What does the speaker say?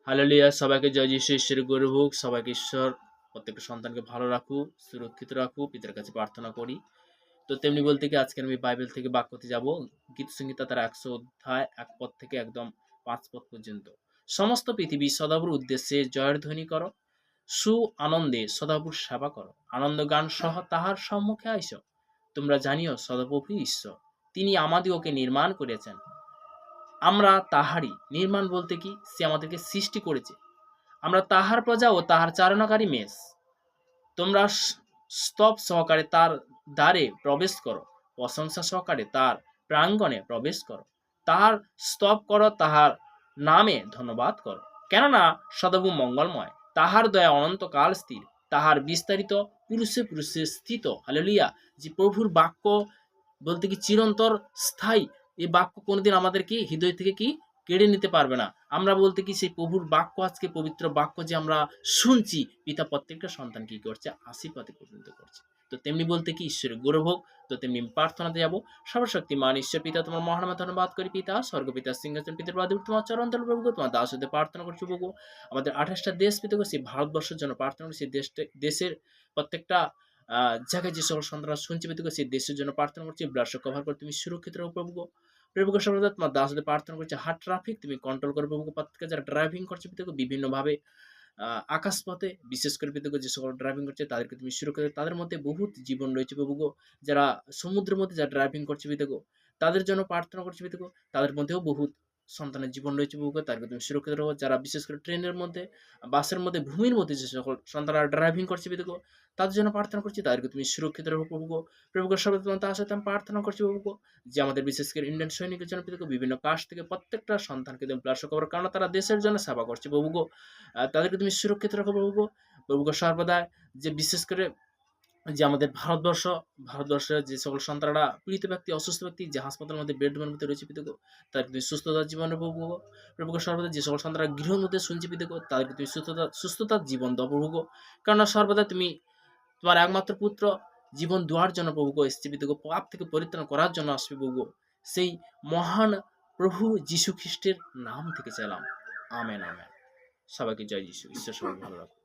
Hallelujah, সবাইকে জয় যিশু। ঈশ্বরের গৌরব হোক। সবাইকে ঈশ্বর প্রত্যেকটা সন্তানকে ভালো রাখুক, সুরক্ষিত রাখুক, পিতার কাছে প্রার্থনা করি। তো তেমনি বলতে কি আজকে আমি বাইবেল থেকে বাক্যতে যাব। গীত সংহিতা তার 100 অধ্যায় 1 পদ থেকে একদম 5 পদ পর্যন্ত। সমস্ত পৃথিবী সদাপ্রভুর উদ্দেশ্যে জয়ের ধ্বনি করো, সু আনন্দে সদাপ্রভুর সেবা করো, আনন্দ গান সহ তাহার সম্মুখে আইস। তোমরা জানিও সদাপ্রভু ঈশ্বর, তিনি আমাদিগকে নির্মাণ করেছেন, আমরা তাহারই। নির্মাণ বলতে কি, সে আমাদেরকে সৃষ্টি করেছে, আমরা তাহার প্রজা ও তাহার চারণাকারী মেষ। তোমরা স্তব সহকারে তার দ্বারে প্রবেশ করো, প্রশংসা সহকারে তার প্রাঙ্গণে প্রবেশ করো, তাহার স্তব করো, তাহার নামে ধন্যবাদ করো। কেননা সদাপ্রভু মঙ্গলময়, তাহার দয়া অনন্তকাল স্থির, তাহার বিস্তারিত পুরুষে পুরুষে স্থিত। হালেলুয়া। যে প্রভুর বাক্য বলতে কি চিরন্তর স্থায়ী। এই বাক্য কোনোদিন আমাদের কি হৃদয় থেকে কি কেড়ে নিতে পারবে না। আমরা বলতে কি সেই প্রভুর বাক্য, আজকে পবিত্র বাক্য যে আমরা শুনছি, পিতা প্রত্যেকটা সন্তান কি করছে, আশীর্বাদে পরিণত করছে। তো তেমনি বলতে কি ঈশ্বরের গৌরব হোক। তো তেমনি প্রার্থনাতে যাবো। সর্বশক্তিমান ঈশ্বর পিতা, তোমার মহানামে ধন্যবাদ করি পিতা। স্বর্গপিতা সিংহাসন পিতার বাদে তোমার চরণ তলে প্রভু, তোমার দাস হতে প্রার্থনা করছি প্রভু। আমাদের 28টা দেশ পিতা, সেই ভারতবর্ষের জন্য প্রার্থনা করছি। দেশের প্রত্যেকটা জায়গায় যে সকল সন্তানরা শুনছে পিতা, সেই দেশের জন্য প্রার্থনা করছি। ব্লাড কভার করে তুমি সুরক্ষিত রাখো প্রভু। প্রভুকে সর্বদা তোমার দাস হতে প্রার্থনা করছে। হার্ট ট্রাফিক তুমি কন্ট্রোল করো প্রভুকে। প্রত্যেকে যারা ড্রাইভিং করছে পিতা, বিভিন্নভাবে আকাশপথে বিশেষ করে পিতা যে সকল ড্রাইভিং করছে তাদেরকে তুমি সুরক্ষিত। তাদের মধ্যে বহুত জীবন রয়েছে প্রভু গো। যারা সমুদ্রের মধ্যে যারা ড্রাইভিং করছে পিতা গো, তাদের জন্য প্রার্থনা করছে পিতা গো। তাদের মধ্যেও বহুত সন্তানের জীবন রয়েছে প্রভু গো, তাদেরকে তুমি সুরক্ষিত রাখো। যারা বিশেষ করে ট্রেনের মধ্যে, বাসের মধ্যে, ভূমির মধ্যে যে সকল সন্তানরা ড্রাইভিং করছে পিতা গো, তাদের জন্য প্রার্থনা করছি। তাদেরকে তুমি সুরক্ষিত রাখো প্রভু গো। প্রভু গো সর্বদা তার সাথে আমি প্রার্থনা করছি প্রভু গো, যে আমাদের বিশেষ করে ইন্ডিয়ান সৈনিকের জন্য পিতা গো, বিভিন্ন কাস্ট থেকে প্রত্যেকটা সন্তানকে তুমি প্লাস করার কারণ তারা দেশের জন্য সেবা করছে প্রভু গো। তাদেরকে তুমি সুরক্ষিত রাখো প্রভু গো। প্রভু গো সর্বদা যে বিশেষ করে যে আমাদের ভারতবর্ষের যে সকল সন্তানরা পীড়িত ব্যক্তি, অসুস্থ ব্যক্তি, যে হাসপাতালের মধ্যে বেডরুমের মধ্যে রয়েছে পিতা গো, তাদেরকে তুমি সুস্থতার জীবনে প্রভু গো। প্রভু গো সর্বদা যে সকল সন্তানরা গৃহের মধ্যে শুনছে পিতা গো, তাদেরকে তুমি সুস্থতার জীবন দাও প্রভু গো। কেননা সর্বদা তুমি তোমার একমাত্র পুত্র জীবন দেওয়ার জন্য প্রভু গো এসছে পিতা গো, পাপ থেকে পরিত্রাণ করার জন্য আসবে প্রভু গো। সেই মহান প্রভু যীশু খ্রিস্টের নাম থেকে চাইলাম। Amen amen. সবাইকে জয় যীশু। ঈশ্বর সবাই ভালো রাখুন।